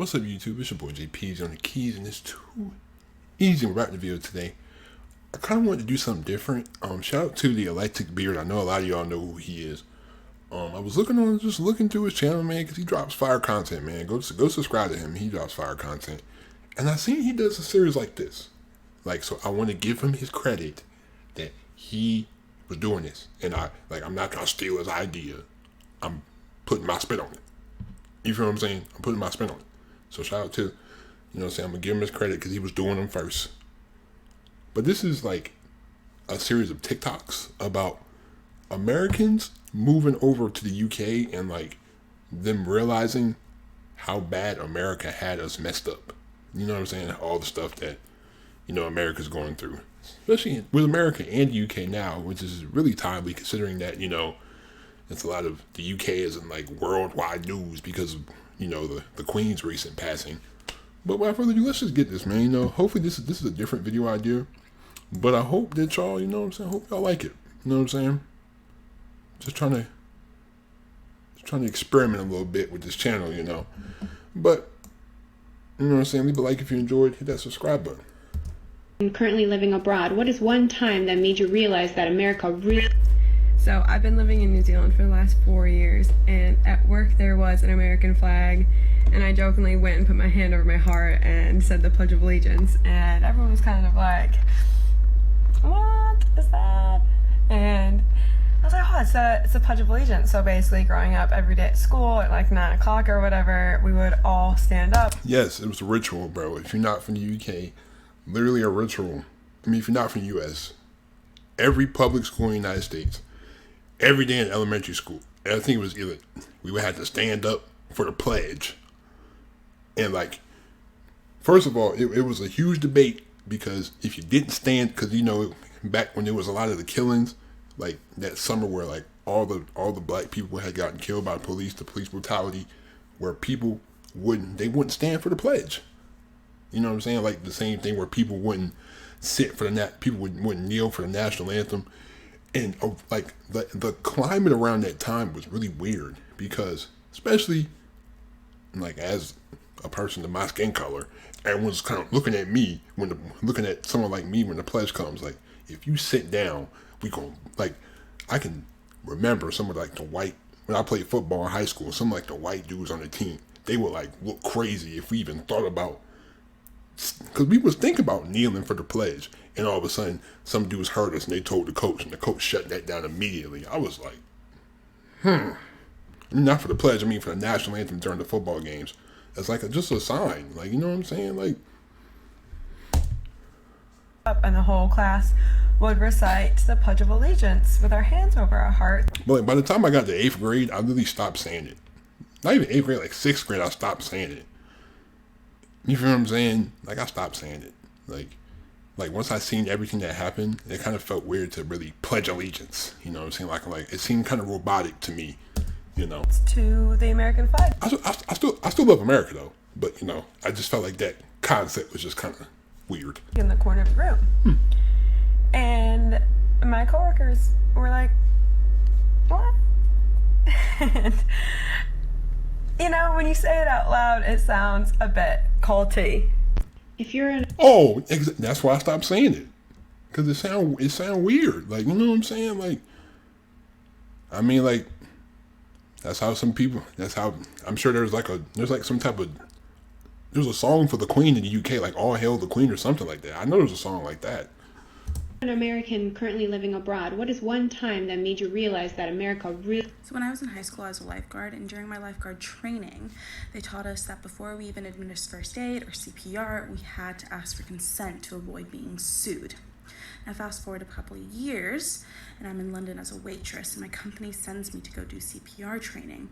What's up, YouTube? It's your boy JP's on the keys, and it's too easy to wrap the video today. I kind of wanted to do something different. Shout out to the Electric Beard. I know a lot of y'all know who he is. I was looking through his channel, man, because he drops fire content, man. Go subscribe to him. He drops fire content, and I seen he does a series like this. So I want to give him his credit that he was doing this, and I'm not trying to steal his idea. I'm putting my spin on it. You feel what I'm saying? I'm putting my spin on it. So shout out to, I'm going to give him his credit because he was doing them first. But this is like a series of TikToks about Americans moving over to the UK and them realizing how bad America had us messed up. You know what I'm saying? All the stuff that, America's going through. Especially with America and the UK now, which is really timely considering that, it's a lot of the UK is in worldwide news because of, the Queen's recent passing. But without further ado, let's just get this, man. Hopefully this is a different video idea. But I hope that y'all, I hope y'all like it. You know what I'm saying? Just trying to experiment a little bit with this channel, But, leave a like if you enjoyed, hit that subscribe button. I'm currently living abroad. What is one time that made you realize that America really... So I've been living in New Zealand for the last 4 years, and at work there was an American flag, and I jokingly went and put my hand over my heart and said the Pledge of Allegiance, and everyone was kind of like, what is that? And I was like, oh, it's a Pledge of Allegiance. So basically growing up every day at school at 9 o'clock or whatever, we would all stand up. Yes, it was a ritual, bro. If you're not from the UK, literally a ritual. If you're not from the US, every public school in the United States, every day in elementary school, I think it was either we would have to stand up for the pledge. And first of all, it was a huge debate because if you didn't stand, because back when there was a lot of the killings, that summer where all the black people had gotten killed by the police brutality, where people wouldn't stand for the pledge. You know what I'm saying? The same thing where people wouldn't sit for people wouldn't kneel for the national anthem. And the climate around that time was really weird because, especially as a person of my skin color, everyone's kind of looking at me looking at someone like me when the pledge comes. If you sit down, I can remember some of the white, when I played football in high school, some the white dudes on the team, they would look crazy if we even thought about, because we was thinking about kneeling for the pledge, and all of a sudden some dudes heard us and they told the coach, and the coach shut that down immediately. I was like, not for the pledge, for the national anthem during the football games. It's just a sign, you know what I'm saying? And the whole class would recite the Pledge of Allegiance with our hands over our heart. But by the time I got to 8th grade, I really stopped saying it. Not even 8th grade, 6th grade, I stopped saying it. You feel what I'm saying? I stopped saying it. Once I seen everything that happened, it kind of felt weird to really pledge allegiance. You know what I'm saying? It seemed kind of robotic to me. To the American flag. I still love America though, but I just felt that concept was just kind of weird. In the corner of the room, and my coworkers were like, "What?" And when you say it out loud, it sounds a bit culty. If you're in... That's why I stopped saying it, because it sound weird. You know what I'm saying? That's how some people. That's how I'm sure there's some type of. There's a song for the Queen in the UK, All Hail the Queen or something like that. I know there's a song like that. An American currently living abroad. What is one time that made you realize that America really... So when I was in high school, I was a lifeguard, and during my lifeguard training, they taught us that before we even administer first aid or CPR, we had to ask for consent to avoid being sued. Now fast forward a couple of years, and I'm in London as a waitress, and my company sends me to go do CPR training.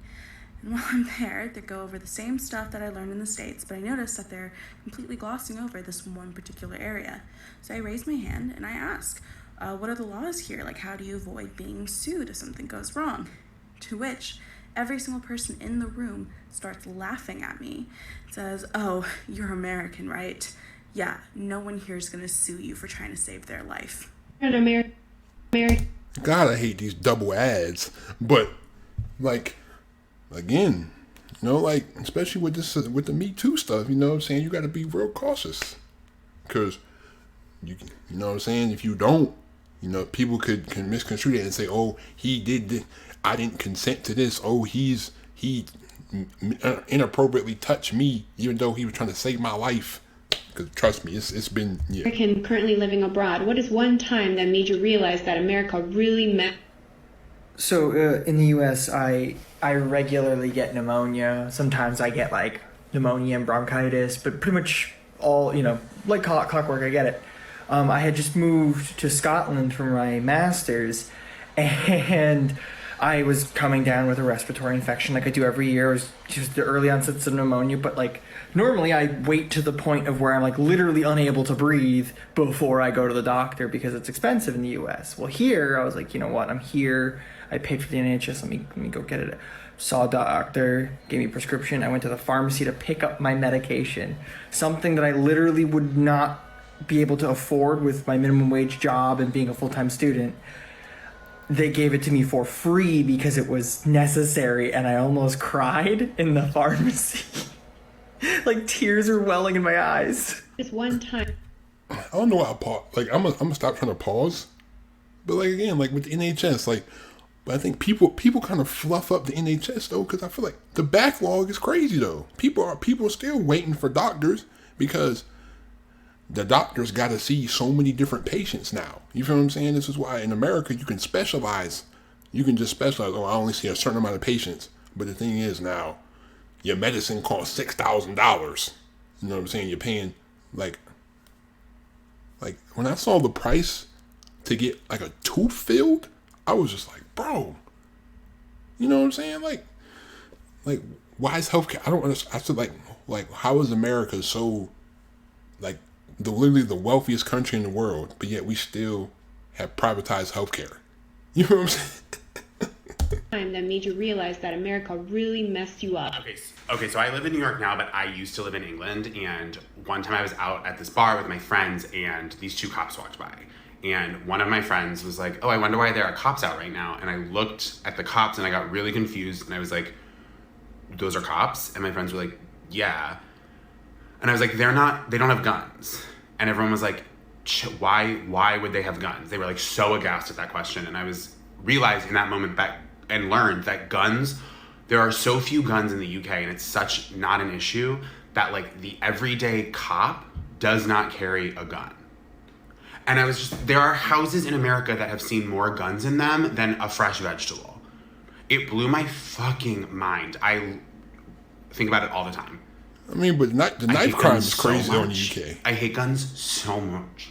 And while I'm there, they go over the same stuff that I learned in the States, but I notice that they're completely glossing over this one particular area. So I raise my hand and I ask, what are the laws here? How do you avoid being sued if something goes wrong? To which every single person in the room starts laughing at me. It says, oh, you're American, right? Yeah, no one here is going to sue you for trying to save their life. An American... God, I hate these double ads. But, again, You know, like, especially with this, with the Me Too stuff, you know what I'm saying? You got to be real cautious. Because, you know what I'm saying? If you don't, you know, people can misconstrue that and say, oh, he did this. I didn't consent to this. Oh, he inappropriately touched me, even though he was trying to save my life. Because trust me, it's been, yeah. American currently living abroad, what is one time that made you realize that America really meant? So in the U.S., I regularly get pneumonia. Sometimes I get like pneumonia and bronchitis, but pretty much all, you know, like clockwork, I get it. I had just moved to Scotland for my master's, and I was coming down with a respiratory infection like I do every year. It was just the early onsets of pneumonia, but like normally I wait to the point of where I'm like literally unable to breathe before I go to the doctor because it's expensive in the U.S. Well, here I was like, you know what, I'm here. I paid for the NHS. Let me go get it. Saw a doctor, gave me a prescription. I went to the pharmacy to pick up my medication, something that I literally would not be able to afford with my minimum wage job and being a full-time student. They gave it to me for free because it was necessary, and I almost cried in the pharmacy. Like tears were welling in my eyes. This one time. I don't know why I pause. Like, I'm gonna stop trying to pause. But like, again, like with the NHS, like, but I think people kind of fluff up the NHS though, because I feel like the backlog is crazy though. People are still waiting for doctors because the doctors got to see so many different patients now. You feel what I'm saying? This is why in America you can specialize. You can just specialize. Oh, I only see a certain amount of patients. But the thing is now, your medicine costs $6,000. You know what I'm saying? You're paying like when I saw the price to get like a tooth filled, I was just like, bro. You know what I'm saying? Like why is healthcare? I don't understand. I said like how is America so like literally the wealthiest country in the world, but yet we still have privatized healthcare? You know what I'm saying? Time that made you realize that America really messed you up. Okay, so I live in New York now, but I used to live in England, and one time I was out at this bar with my friends, and these two cops walked by. And one of my friends was like, oh, I wonder why there are cops out right now. And I looked at the cops, and I got really confused, and I was like, those are cops? And my friends were like, yeah. And I was like, they don't have guns. And everyone was like, why would they have guns? They were like so aghast at that question. And I was realized in that moment and learned that guns, there are so few guns in the UK, and it's such not an issue that like the everyday cop does not carry a gun. And I was just, there are houses in America that have seen more guns in them than a fresh vegetable. It blew my fucking mind. I think about it all the time. I mean, but the knife crime is crazy in the UK. I hate guns so much.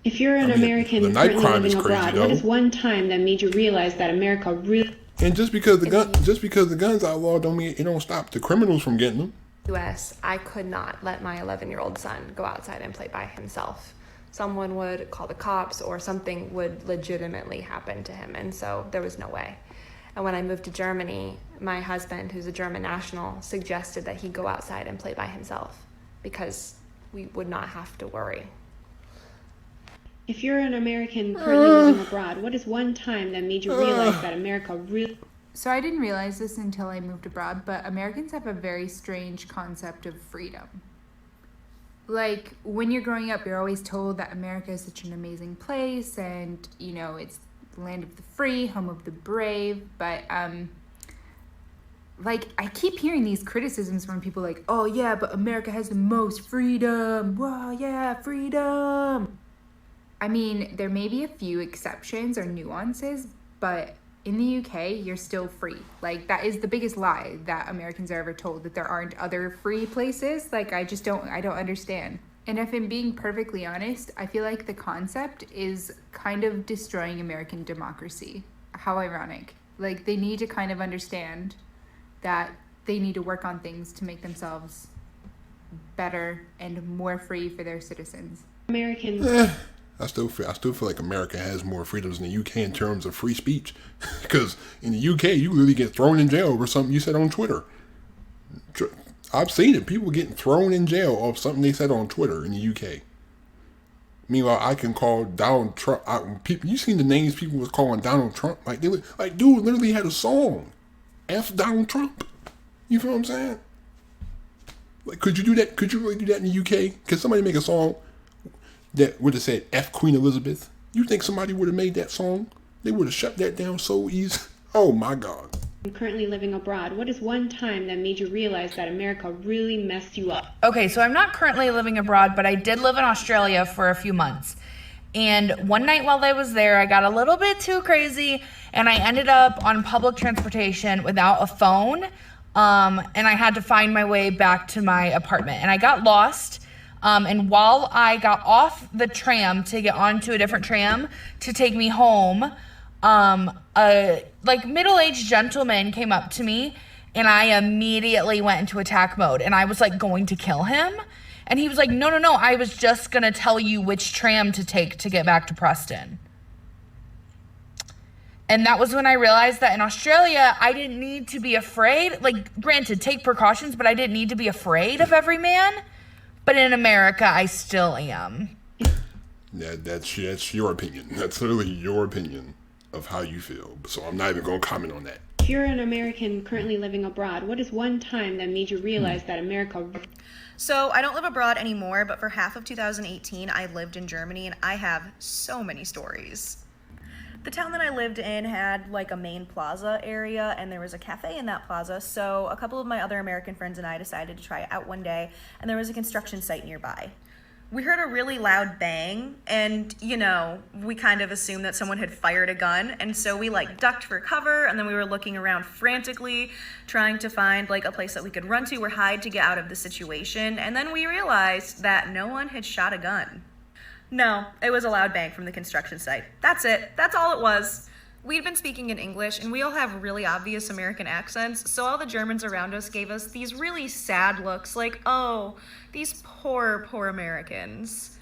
If you're an American the knife currently crime living is crazy, abroad, though. what is one time that made you realize that America really... And just because the guns outlawed don't mean it don't stop the criminals from getting them. US, I could not let my 11-year-old son go outside and play by himself. Someone would call the cops or something would legitimately happen to him, and so there was no way. And when I moved to Germany, my husband, who's a German national, suggested that he go outside and play by himself because we would not have to worry. If you're an American currently living abroad, what is one time that made you realize that America really... So I didn't realize this until I moved abroad, but Americans have a very strange concept of freedom. Like, when you're growing up, you're always told that America is such an amazing place and, you know, it's the land of the free, home of the brave, but, like, I keep hearing these criticisms from people like, oh, yeah, but America has the most freedom. Wow, yeah, freedom. I mean, there may be a few exceptions or nuances, but in the UK, you're still free. Like, that is the biggest lie that Americans are ever told, that there aren't other free places. Like, I don't understand. And if I'm being perfectly honest, I feel like the concept is kind of destroying American democracy. How ironic. Like, they need to kind of understand that they need to work on things to make themselves better and more free for their citizens. Americans... I still feel like America has more freedoms than the UK in terms of free speech, because in the UK you literally get thrown in jail over something you said on Twitter. I've seen it. People getting thrown in jail off something they said on Twitter in the UK. Meanwhile, I can call Donald Trump. You seen the names people was calling Donald Trump? Like dude literally had a song, F Donald Trump. You feel what I'm saying? Like, could you do that? Could you really do that in the UK? Could somebody make a song that would have said F Queen Elizabeth? You think somebody would have made that song? They would have shut that down so easy. Oh my God. I'm currently living abroad. What is one time that made you realize that America really messed you up? Okay, so I'm not currently living abroad, but I did live in Australia for a few months. And one night while I was there, I got a little bit too crazy and I ended up on public transportation without a phone. And I had to find my way back to my apartment and I got lost. And while I got off the tram to get onto a different tram to take me home, a middle-aged gentleman came up to me and I immediately went into attack mode and I was like going to kill him. And he was like, no, I was just going to tell you which tram to take to get back to Preston. And that was when I realized that in Australia, I didn't need to be afraid. Like, granted, take precautions, but I didn't need to be afraid of every man. But in America, I still am. That's your opinion. That's literally your opinion of how you feel. So I'm not even going to comment on that. If you're an American currently living abroad, what is one time that made you realize that America... So I don't live abroad anymore, but for half of 2018, I lived in Germany, and I have so many stories. The town that I lived in had like a main plaza area, and there was a cafe in that plaza, so a couple of my other American friends and I decided to try it out one day, and there was a construction site nearby. We heard a really loud bang, and we kind of assumed that someone had fired a gun, and so we ducked for cover, and then we were looking around frantically, trying to find a place that we could run to or hide to get out of the situation, and then we realized that no one had shot a gun. No, it was a loud bang from the construction site. That's it. That's all it was. We'd been speaking in English, and we all have really obvious American accents, so all the Germans around us gave us these really sad looks, like, oh, these poor Americans.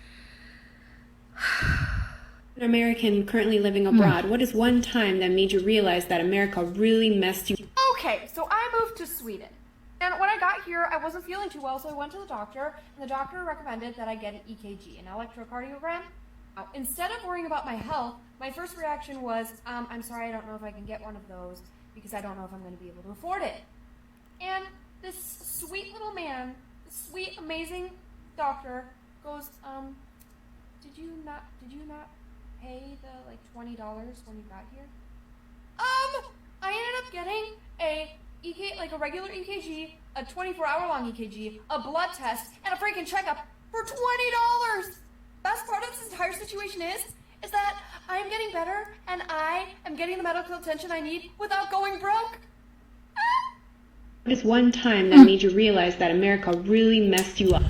An American currently living abroad, what is one time that made you realize that America really messed you up? Okay, so I moved to Sweden. And when I got here, I wasn't feeling too well, so I went to the doctor, and the doctor recommended that I get an EKG, an electrocardiogram. Now, instead of worrying about my health, my first reaction was, I'm sorry, I don't know if I can get one of those, because I don't know if I'm going to be able to afford it. And this sweet little man, this sweet, amazing doctor goes, did you not pay the, $20 when you got here? I ended up getting a regular EKG, a 24-hour-long EKG, a blood test, and a freaking checkup for $20. Best part of this entire situation is that I am getting better, and I am getting the medical attention I need without going broke. What is one time that made you realize that America really messed you up?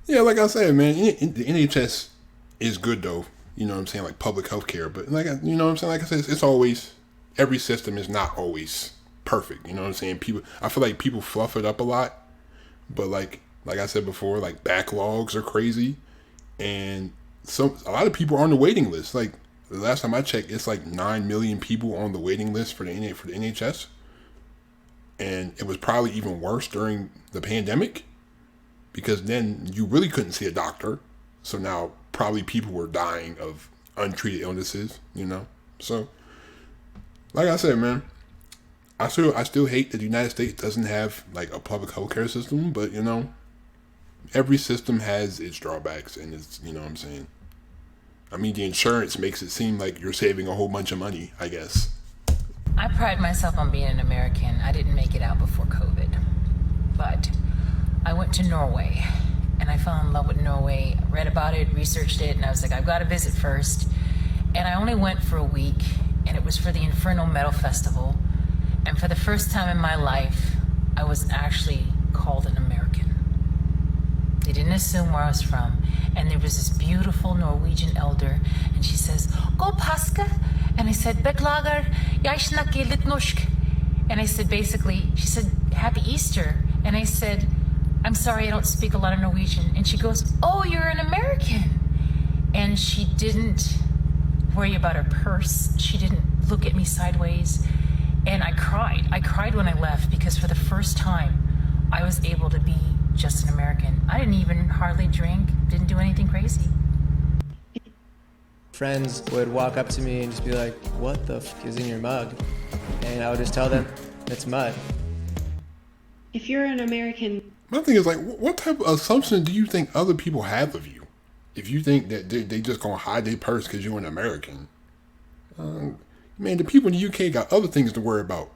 Yeah, like I said, man, the NHS is good though. You know what I'm saying, like public health care. But like I said, it's always, every system is not always perfect. You know what I'm saying? I feel like people fluff it up a lot, but like I said before, backlogs are crazy, and a lot of people are on the waiting list. Like the last time I checked, it's 9 million people on the waiting list for the NHS, and it was probably even worse during the pandemic, because then you really couldn't see a doctor. So now probably people were dying of untreated illnesses. So like I said, man, I still hate that the United States doesn't have a public healthcare system, but every system has its drawbacks, and it's, what I'm saying. I mean, the insurance makes it seem like you're saving a whole bunch of money, I guess. I pride myself on being an American. I didn't make it out before COVID, but I went to Norway, and I fell in love with Norway. I read about it, researched it, and I was like, I've got to visit first. And I only went for a week, and it was for the Infernal Metal Festival. And for the first time in my life, I was actually called an American. They didn't assume where I was from. And there was this beautiful Norwegian elder, and she says, "God påske." And I said, "Beklager, jeg snakker litt norsk." And I said, basically, she said, "Happy Easter." And I said, "I'm sorry, I don't speak a lot of Norwegian." And she goes, "Oh, you're an American." And she didn't worry about her purse. She didn't look at me sideways. And I cried. I cried when I left, because for the first time, I was able to be just an American. I didn't even hardly drink, didn't do anything crazy. Friends would walk up to me and just be like, "What the f is in your mug?" And I would just tell them, "It's mud." If you're an American... My thing is, like, what type of assumption do you think other people have of you? If you think that they just gonna hide their purse because you're an American. Man, the people in the UK got other things to worry about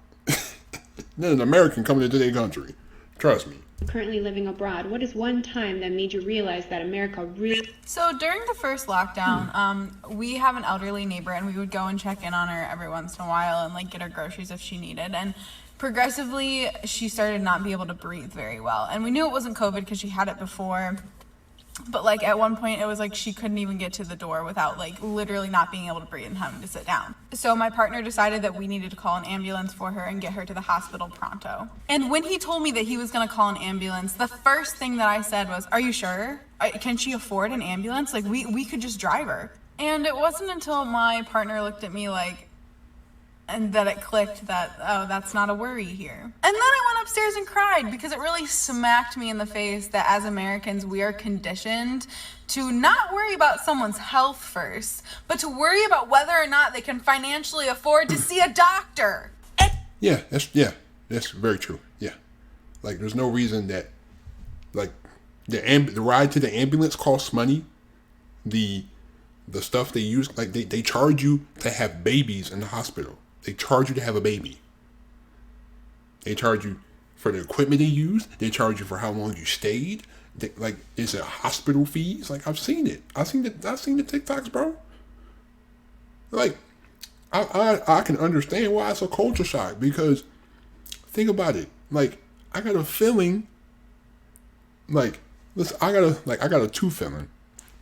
than an American coming into their country. Trust me. Currently living abroad, what is one time that made you realize that America really... So during the first lockdown, we have an elderly neighbor, and we would go and check in on her every once in a while and like get her groceries if she needed. And progressively, she started not be able to breathe very well. And we knew it wasn't COVID because she had it before. But like at one point it was like she couldn't even get to the door without like literally not being able to breathe and having to sit down. So my partner decided that we needed to call an ambulance for her and get her to the hospital pronto. And when he told me that he was going to call an ambulance, the first thing that I said was, "Are you sure? Can she afford an ambulance? Like we could just drive her." And it wasn't until my partner looked at me like, and that it clicked that, oh, that's not a worry here. And then I went upstairs and cried because it really smacked me in the face that as Americans, we are conditioned to not worry about someone's health first, but to worry about whether or not they can financially afford to see a doctor. Yeah, that's very true. Yeah. Like, there's no reason that, like, the ride to the ambulance costs money. The stuff they use, like, they charge you to have babies in the hospital. They charge you to have a baby. They charge you for the equipment they use. They charge you for how long you stayed. Like, is it hospital fees? Like, I've seen it. I've seen the TikToks, bro. Like, I can understand why it's a culture shock, because think about it. Like, I got a feeling. Like, listen, I got a tooth filling.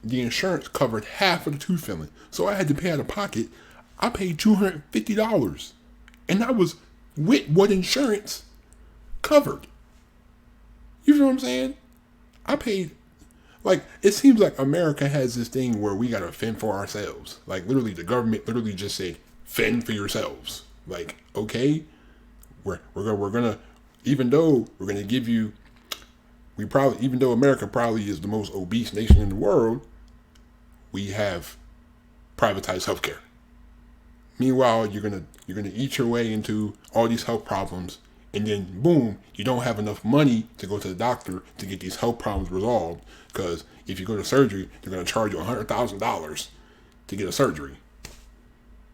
The insurance covered half of the tooth filling, so I had to pay out of pocket. I paid $250, and that was with what insurance covered. You feel what I'm saying? I paid, like, it seems like America has this thing where we gotta fend for ourselves. Like, literally, the government literally just said, fend for yourselves. Like, okay, we're gonna, even though we're gonna give you, even though America probably is the most obese nation in the world, we have privatized healthcare. Meanwhile, you're gonna eat your way into all these health problems, and then boom, you don't have enough money to go to the doctor to get these health problems resolved. Because if you go to surgery, they're gonna charge you $100,000 to get a surgery.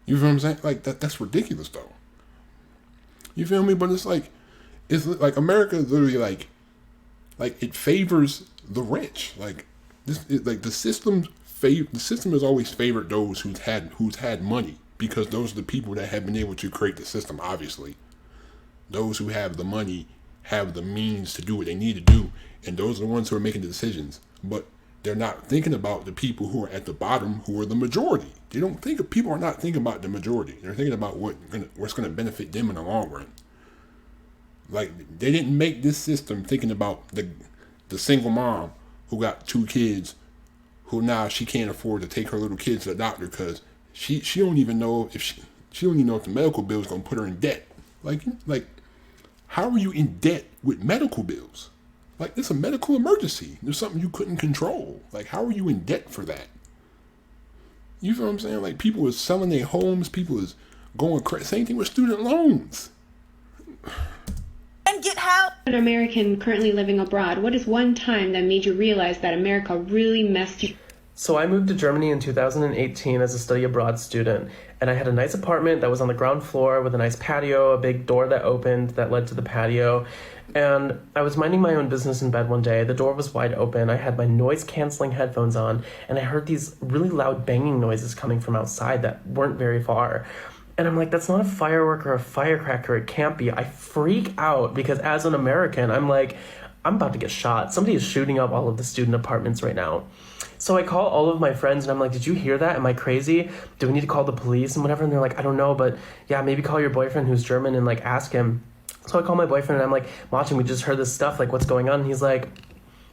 You feel what I'm saying? Like that's ridiculous, though. You feel me? But it's like America is literally like it favors the rich. Like the system has always favored those who's had money. Because those are the people that have been able to create the system, obviously. Those who have the money have the means to do what they need to do, and those are the ones who are making the decisions. But they're not thinking about the people who are at the bottom, who are the majority. People are not thinking about the majority. They're thinking about what's going to benefit them in the long run. Like, they didn't make this system thinking about the single mom who got 2 kids, who now she can't afford to take her little kids to the doctor because she don't even know if she don't even know if the medical bill is gonna put her in debt. Like how are you in debt with medical bills? Like, it's a medical emergency. There's something you couldn't control. Like, how are you in debt for that? You feel what I'm saying? Like, people is selling their homes. People is going crazy. Same thing with student loans. And get help. An American currently living abroad, what is one time that made you realize that America really messed you? So I moved to Germany in 2018 as a study abroad student, and I had a nice apartment that was on the ground floor with a nice patio, a big door that opened that led to the patio, and I was minding my own business in bed one day. The door was wide open, I had my noise-canceling headphones on, and I heard these really loud banging noises coming from outside that weren't very far. And I'm like, that's not a firework or a firecracker, it can't be. I freak out because as an American, I'm like, I'm about to get shot. Somebody is shooting up all of the student apartments right now. So I call all of my friends and I'm like, did you hear that? Am I crazy? Do we need to call the police and whatever? And they're like, I don't know, but yeah, maybe call your boyfriend who's German and like ask him. So I call my boyfriend and I'm like, watching, we just heard this stuff, like what's going on? And he's like,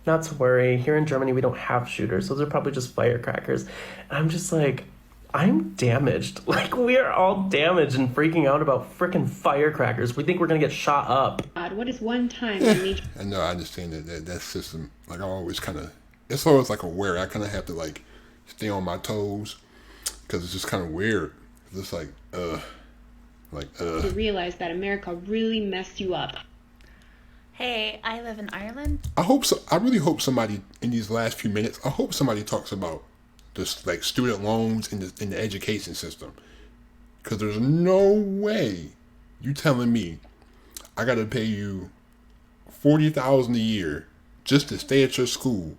not to worry, here in Germany we don't have shooters. Those are probably just firecrackers. And I'm just like, I'm damaged. Like, we are all damaged and freaking out about freaking firecrackers. We think we're gonna get shot up. God, what is one time that made you... I know, I understand that system. Like, I always kind of, it's always like aware. I kind of have to like stay on my toes because it's just kind of weird. It's like, You realize that America really messed you up. Hey, I live in Ireland. I hope so. I really hope somebody in these last few minutes. I hope somebody talks about just like student loans in the education system, because there's no way you telling me I got to pay you $40,000 a year just to stay at your school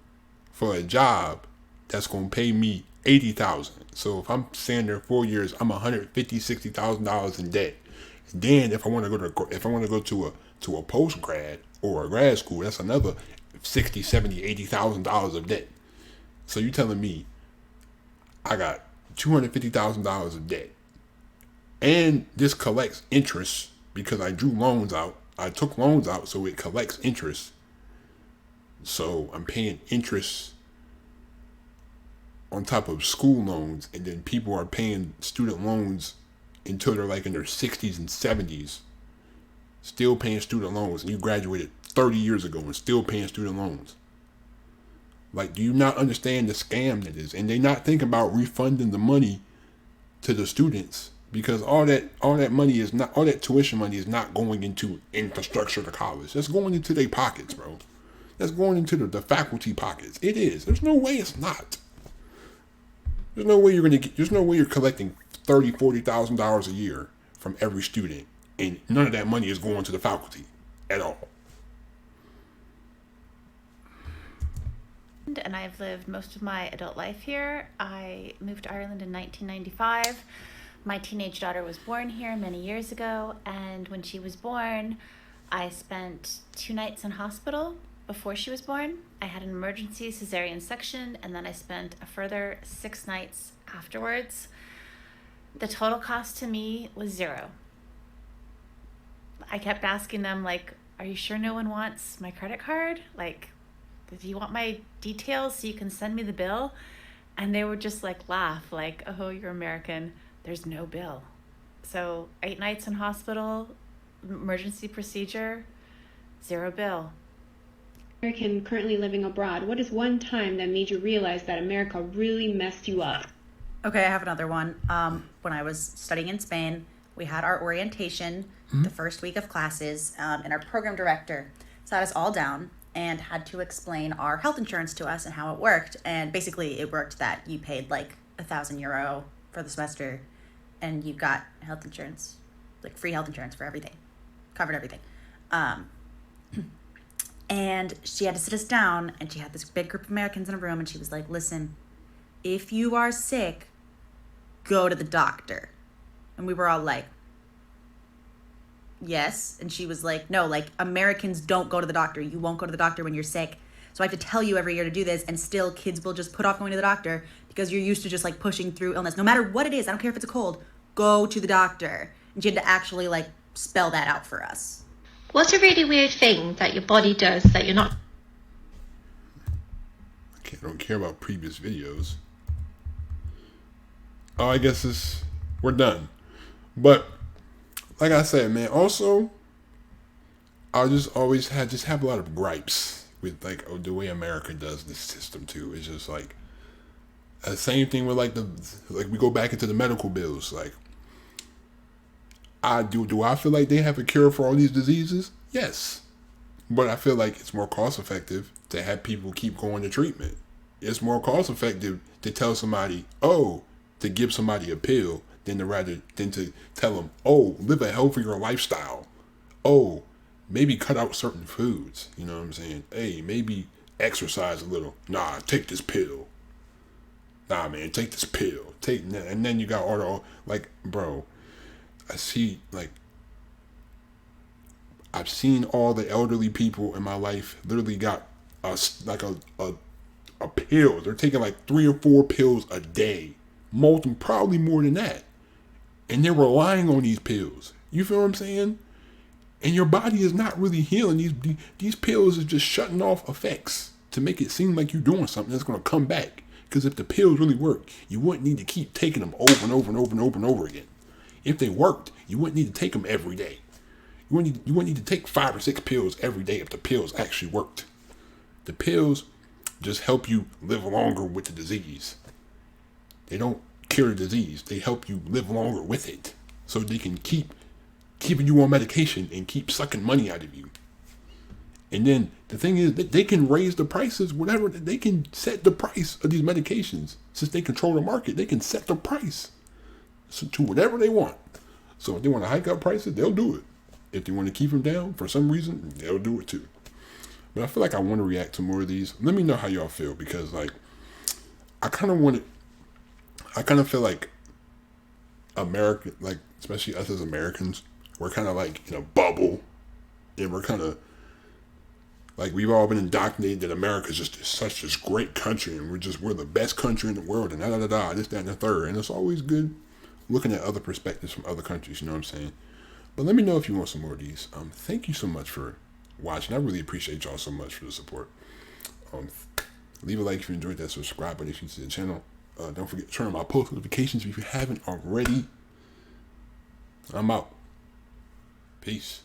for a job that's gonna pay me $80,000. So if I'm staying there 4 years, I'm $150,000-$60,000 in debt. Then if I want to go to a post grad or a grad school, that's another $60,000, $70,000, $80,000 of debt. So you telling me I got $250,000 of debt, and this collects interest because I drew loans out. I took loans out, so it collects interest. So I'm paying interest on top of school loans, and then people are paying student loans until they're like in their 60s and 70s, still paying student loans, and you graduated 30 years ago and still paying student loans. Like, do you not understand the scam that is? And they not thinking about refunding the money to the students, because all that money is not, all that tuition money is not going into infrastructure to college. That's going into their pockets, bro. That's going into the faculty pockets. It is. There's no way it's not. There's no way you're collecting $30,000-$40,000 a year from every student, and none of that money is going to the faculty at all. And I've lived most of my adult life here. I moved to Ireland in 1995. My teenage daughter was born here many years ago, and when she was born, I spent 2 nights in hospital before she was born. I had an emergency cesarean section, and then I spent a further 6 nights afterwards. The total cost to me was 0. I kept asking them, like, are you sure no one wants my credit card? Like, do you want my details so you can send me the bill? And they would just like laugh, like, oh, you're American, there's no bill. So 8 nights in hospital, emergency procedure, 0 bill. American currently living abroad, what is one time that made you realize that America really messed you up? Okay, I have another one. When I was studying in Spain, we had our orientation the first week of classes, and our program director sat us all down and had to explain our health insurance to us and how it worked. And basically it worked that you paid like €1,000 for the semester and you got health insurance, like free health insurance for everything, covered everything. And she had to sit us down, and she had this big group of Americans in a room, and she was like, listen, if you are sick, go to the doctor. And we were all like, yes. And she was like, no, like, Americans don't go to the doctor. You won't go to the doctor when you're sick. So I have to tell you every year to do this, and still kids will just put off going to the doctor because you're used to just like pushing through illness. No matter what it is, I don't care if it's a cold, go to the doctor. And she had to actually like spell that out for us. What's a really weird thing that your body does that you're not... I don't care about previous videos. Oh, I guess we're done. But like I said, man, also I just always have a lot of gripes with like the way America does this system too. It's just like the same thing with like we go back into the medical bills. Like, do I feel like they have a cure for all these diseases? Yes. But I feel like it's more cost effective to have people keep going to treatment. It's more cost effective to tell somebody, to give somebody a pill than to tell them, live a healthier lifestyle. Maybe cut out certain foods. You know what I'm saying? Hey, maybe exercise a little. Nah, take this pill. Nah, man, take this pill. And then you got all like, bro, I've seen all the elderly people in my life literally got a pill. They're taking like 3 or 4 pills a day, probably more than that, and they're relying on these pills. You feel what I'm saying? And your body is not really healing. These pills are just shutting off effects to make it seem like you're doing something that's going to come back. Because if the pills really work, you wouldn't need to keep taking them over and over and over and over and over again. If they worked, you wouldn't need to take them every day. You wouldn't need to take 5 or 6 pills every day if the pills actually worked. The pills just help you live longer with the disease. They don't cure the disease. They help you live longer with it. So they can keep keeping you on medication and keep sucking money out of you. And then the thing is that they can raise the prices, whatever. They can set the price of these medications. Since they control the market, they can set the price to whatever they want. So if they want to hike up prices, they'll do it. If they want to keep them down for some reason, they'll do it too. But I feel like I want to react to more of these. Let me know how y'all feel, because like I kind of feel like America, like especially us as Americans, we're kind of like in a bubble, and we're kind of like we've all been indoctrinated that America's just such this great country, and we're the best country in the world, and this, that, and the third. And it's always good looking at other perspectives from other countries. You know what I'm saying? But let me know if you want some more of these. Thank you so much for watching. I really appreciate y'all so much for the support. Leave a like if you enjoyed that. Subscribe button if you're new to the channel. Don't forget to turn on my post notifications if you haven't already. I'm out. Peace.